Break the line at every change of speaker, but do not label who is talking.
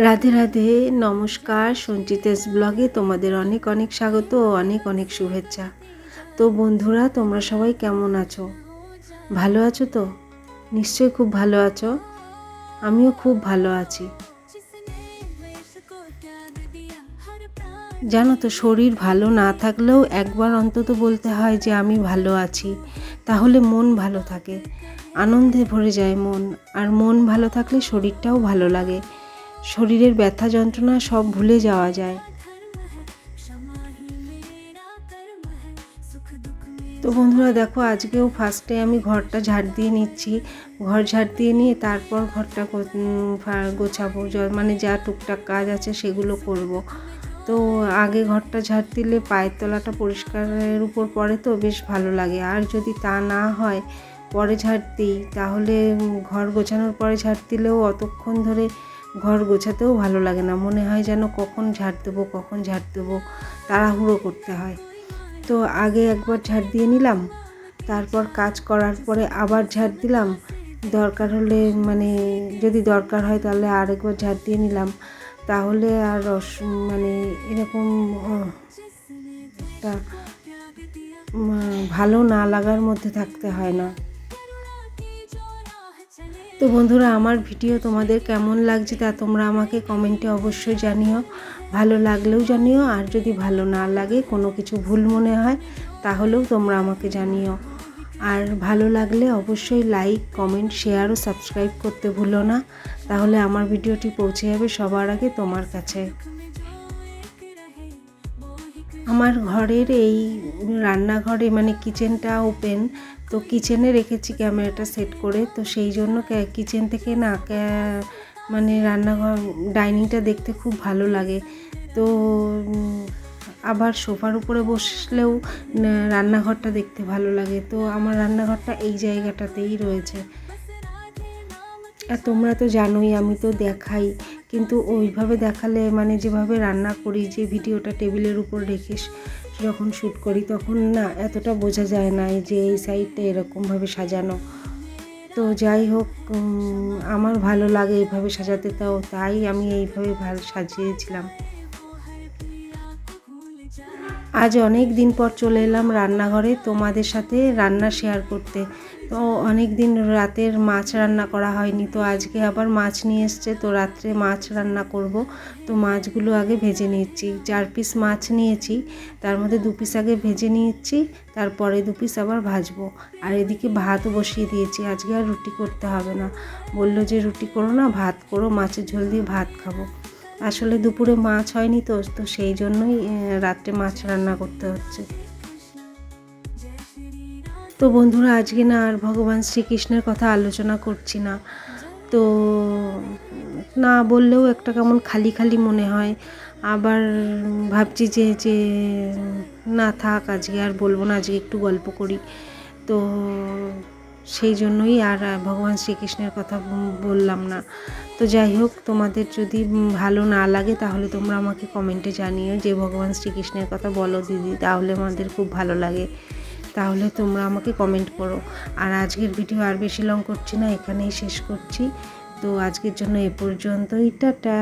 রাধে রাধে, নমস্কার। সঞ্চিতাস ব্লগে তোমাদের অনেক অনেক স্বাগত ও অনেক অনেক শুভেচ্ছা। তো বন্ধুরা, তোমরা সবাই কেমন আছো? ভালো আছো তো? নিশ্চয়ই খুব ভালো আছো। আমিও খুব ভালো আছি। জানো তো, শরীর ভালো না থাকলেও একবার অন্তত বলতে হয় যে আমি ভালো আছি, তাহলে মন ভালো থাকে, আনন্দে ভরে যায় মন। আর মন ভালো থাকলে শরীরটাও ভালো লাগে, শরীরের ব্যথা যন্ত্রণা সব ভুলে যাওয়া যায়। তো বন্ধুরা দেখো, আজকেও ফার্স্টে আমি ঘরটা ঝাড় দিয়ে নিচ্ছি। ঘর ঝাড় দিয়ে নিয়ে তারপর ঘরটা গোছাবো, মানে যা টুকটাক কাজ আছে সেগুলো করব। তো আগে ঘরটা ঝাড় দিলে পায়ের তলাটা পরিষ্কারের উপর পড়ে, তো বেশ ভালো লাগে। আর যদি তা না হয় পরে ঝাড় দিই, তাহলে ঘর গোছানোর পরে ঝাড় দিলেও অতক্ষণ ধরে ঘর গোছাতেও ভালো লাগে না, মনে হয় যেন কখন ঝাড় দেবো, তাড়াহুড়ো করতে হয়। তো আগে একবার ঝাড় দিয়ে নিলাম, তারপর কাজ করার পরে আবার ঝাড় দিলাম, দরকার হলে মানে যদি দরকার হয় তাহলে আরেকবার ঝাড় দিয়ে নিলাম, তাহলে আর মানে এরকম একটা ভালো না লাগার মধ্যে থাকতে হয় না। তো বন্ধুরা, আমার ভিডিও তোমাদের কেমন লাগছে তা তোমরা আমাকে কমেন্টে অবশ্যই জানিও। ভালো লাগলেও জানিও, আর যদি ভালো না লাগে, কোনো কিছু ভুল মনে হয়, তাহলেও তোমরা আমাকে জানিও। আর ভালো লাগলে অবশ্যই লাইক, কমেন্ট, শেয়ার ও সাবস্ক্রাইব করতে ভুলো না, তাহলে আমার ভিডিওটি পৌঁছে যাবে সবার আগে তোমার কাছে। আমার ঘরের এই রান্নাঘরে মানে কিচেনটা ওপেন, তো কিচেনে রেখেছি ক্যামেরাটা সেট করে। তো সেই জন্য কিচেন থেকে না মানে রান্নাঘর ডাইনিংটা দেখতে খুব ভালো লাগে। তো আবার সোফার উপরে বসলেও রান্নাঘরটা দেখতে ভালো লাগে। তো আমার রান্নাঘরটা এই জায়গাটাতেই রয়েছে। আর তোমরা তো জানোই, আমি তো দেখাই, কিন্তু ওইভাবে দেখালে মানে যেভাবে রান্না করি, যে ভিডিওটা টেবিলের উপর রেখে যখন শ্যুট করি, তখন না এতটা বোঝা যায় না যে এই সাইডটা এরকমভাবে সাজানো। তো যাই হোক, আমার ভালো লাগে এইভাবে সাজাতে, তাই আমি এইভাবে ভালো সাজিয়েছিলাম। আজ অনেক দিন পর চলে এলাম রান্নাঘরে তোমাদের সাথে রান্না শেয়ার করতে। তো অনেক দিন রাতের মাছ রান্না করা হয়নি, তো আজকে আবার মাছ নিয়ে এসছে, তো রাত্রে মাছ রান্না করব। তো মাছগুলো আগে ভেজে নিচ্ছি। 4 পিস মাছ নিয়েছি, তার মধ্যে 2 পিস আগে ভেজে নিচ্ছি, তারপরে 2 পিস আবার ভাজবো। আর এদিকে ভাত বসিয়ে দিয়েছি, আজকে আর রুটি করতে হবে না। বললো যে রুটি করো না, ভাত করো, মাছের ঝোল দিয়ে ভাত খাবো। আসলে দুপুরে মাছ হয়নি, তো সেই জন্যই রাত্রে মাছ রান্না করতে হচ্ছে। তো বন্ধুরা, আজকে না আর ভগবান শ্রীকৃষ্ণের কথা আলোচনা করছি না। তো না বললেও একটা কেমন খালি খালি মনে হয়। আবার ভাবছি যে না থাক, আজকে আর বলবো না, আজকে একটু গল্প করি। তো সেই জন্যই আর ভগবান শ্রীকৃষ্ণের কথা বললাম না। তো যাই হোক, তোমাদের যদি ভালো না লাগে তাহলে তোমরা আমাকে কমেন্টে জানিও যে ভগবান শ্রীকৃষ্ণের কথা বলো দিদি, তাহলে আমাদের খুব ভালো লাগে। তাহলে তোমরা আমাকে কমেন্ট করো। আর আজকের ভিডিও আর বেশি লং করছি না, এখানেই শেষ করছি। তো আজকের জন্য এ পর্যন্তই, টাটা।